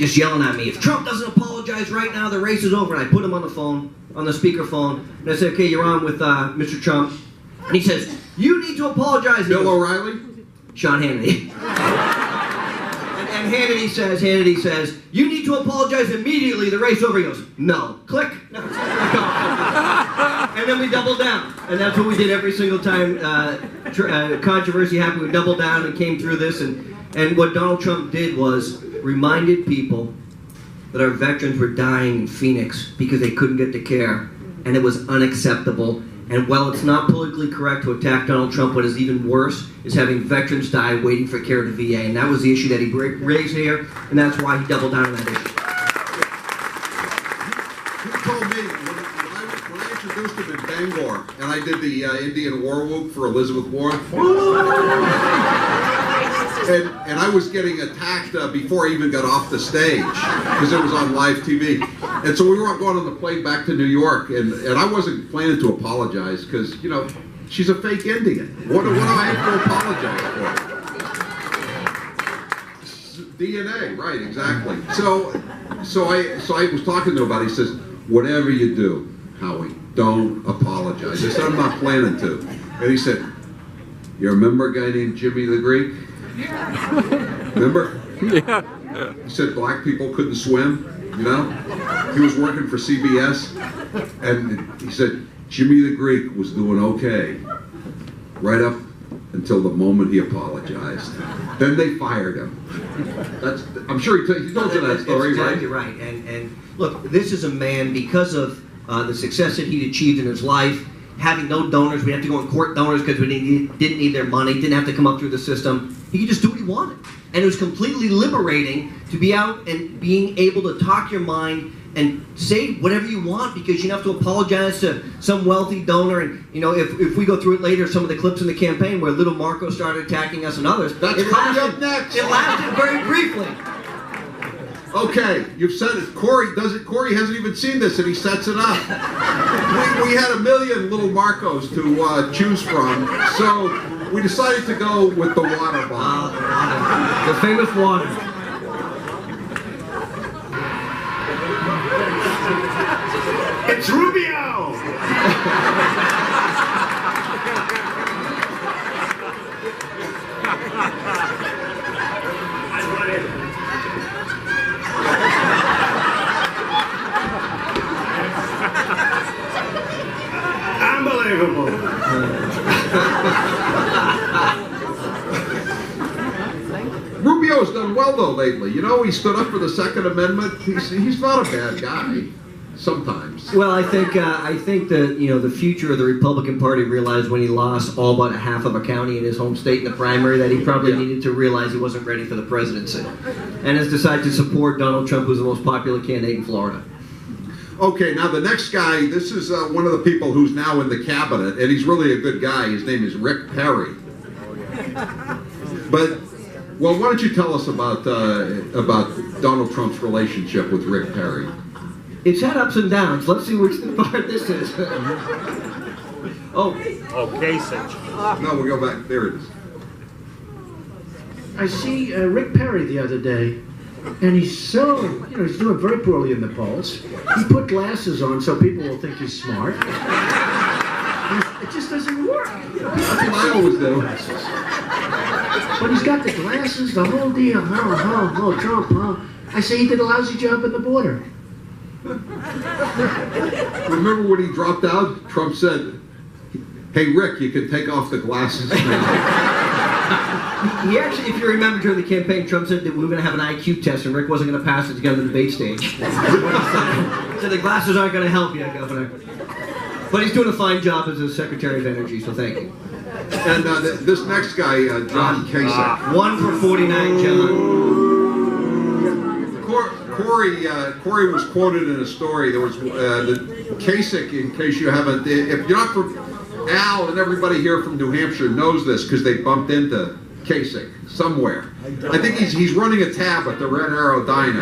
just yelling at me, if Trump doesn't apologize right now, the race is over. And I put him on the phone, on the speakerphone, and I said, okay, you're on with Mr. Trump. And he says, you need to apologize. Bill O'Reilly? Sean Hannity. and Hannity says, you need to apologize immediately, the race over. He goes, no. Click. And then we doubled down. And that's what we did every single time controversy happened. We doubled down and came through this. And what Donald Trump did was reminded people that our veterans were dying in Phoenix because they couldn't get the care. And it was unacceptable. And while it's not politically correct to attack Donald Trump, what is even worse is having veterans die waiting for care at the VA. And that was the issue that he raised here, and that's why he doubled down on that issue. He told me, when I introduced him in Bangor, and I did the Indian war whoop for Elizabeth Warren, and I was getting attacked before I even got off the stage, because it was on live TV. And so we were going on the plane back to New York, and I wasn't planning to apologize, because, you know, she's a fake Indian. What do I have to apologize for? DNA, right, exactly. So I was talking to him about it. He says, whatever you do, Howie, don't apologize. I said, I'm not planning to. And he said, you remember a guy named Jimmy the Greek? Remember? Yeah. He said black people couldn't swim, you know? He was working for CBS, and he said Jimmy the Greek was doing okay right up until the moment he apologized. Then they fired him. I'm sure he told you that story, exactly right? And look, this is a man, because of the success that he'd achieved in his life, having no donors, we had to go and court donors because we didn't need their money, didn't have to come up through the system. He could just do what he wanted. And it was completely liberating to be out and being able to talk your mind and say whatever you want, because you don't have to apologize to some wealthy donor. And, you know, if we go through it later, some of the clips in the campaign where little Marco started attacking us and others. That's coming up next. It lasted very briefly. Okay, you've said it. Corey hasn't even seen this, and he sets it up. We had a million little Marcos to choose from, so we decided to go with the water bottle. The famous water. It's Rubio! Unbelievable. Rubio's done well though lately. You know, he stood up for the Second Amendment. He's not a bad guy. Sometimes. Well, I think that, you know, the future of the Republican Party realized when he lost all but a half of a county in his home state in the primary that he probably needed to realize he wasn't ready for the presidency, and has decided to support Donald Trump, who's the most popular candidate in Florida. Okay, now the next guy, this is one of the people who's now in the cabinet, and he's really a good guy. His name is Rick Perry. But, well, why don't you tell us about Donald Trump's relationship with Rick Perry? It's had ups and downs. Let's see which part this is. Kasich. No, we'll go back. There it is. I see Rick Perry the other day, and he's so, you know, he's doing very poorly in the polls. He put glasses on so people will think he's smart. It just doesn't work. That's what I always do. But he's got the glasses, the whole deal. Oh, Trump, huh? I say he did a lousy job at the border. Remember when he dropped out? Trump said, hey, Rick, you can take off the glasses now. He actually, if you remember during the campaign, Trump said that we were going to have an IQ test and Rick wasn't going to pass it to get on the debate stage. So the glasses aren't going to help you, Governor. But he's doing a fine job as a Secretary of Energy, so thank you. And this next guy, John Kasich. 1 for 49, John. Corey was quoted in a story. There was the Kasich, in case you haven't, if you're not from, Al and everybody here from New Hampshire knows this because they bumped into Kasich somewhere. I think he's running a tab at the Red Arrow Diner.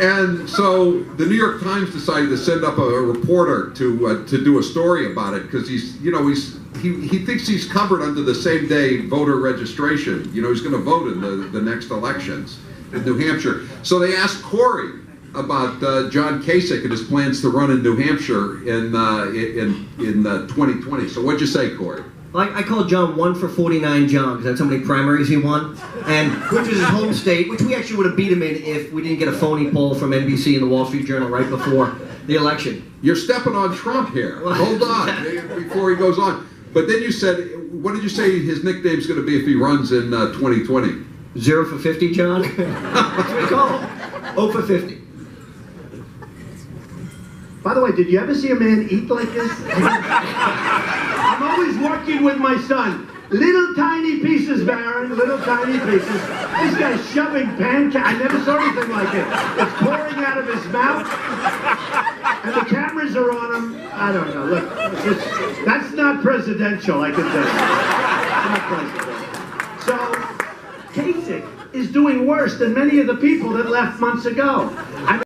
And so the New York Times decided to send up a reporter to do a story about it because he thinks he's covered under the same day voter registration. You know, he's going to vote in the next elections. in New Hampshire. So they asked Corey about John Kasich and his plans to run in New Hampshire in 2020. So what'd you say, Corey? Like I called John 1 for 49 John because that's how many primaries he won, and which was his home state, which we actually would have beat him in if we didn't get a phony poll from NBC and the Wall Street Journal right before the election. You're stepping on Trump here. Hold on, before he goes on. But then you said, what did you say his nickname's going to be if he runs in 2020? 0 for 50, John? That's what we call him. 0 for 50. By the way, did you ever see a man eat like this? I'm always working with my son. Little tiny pieces, Baron, little tiny pieces. This guy's shoving pancakes. I never saw anything like it. It's pouring out of his mouth, and the cameras are on him. I don't know. Look, that's not presidential, I can tell you. Not presidential. So, Kasich is doing worse than many of the people that left months ago.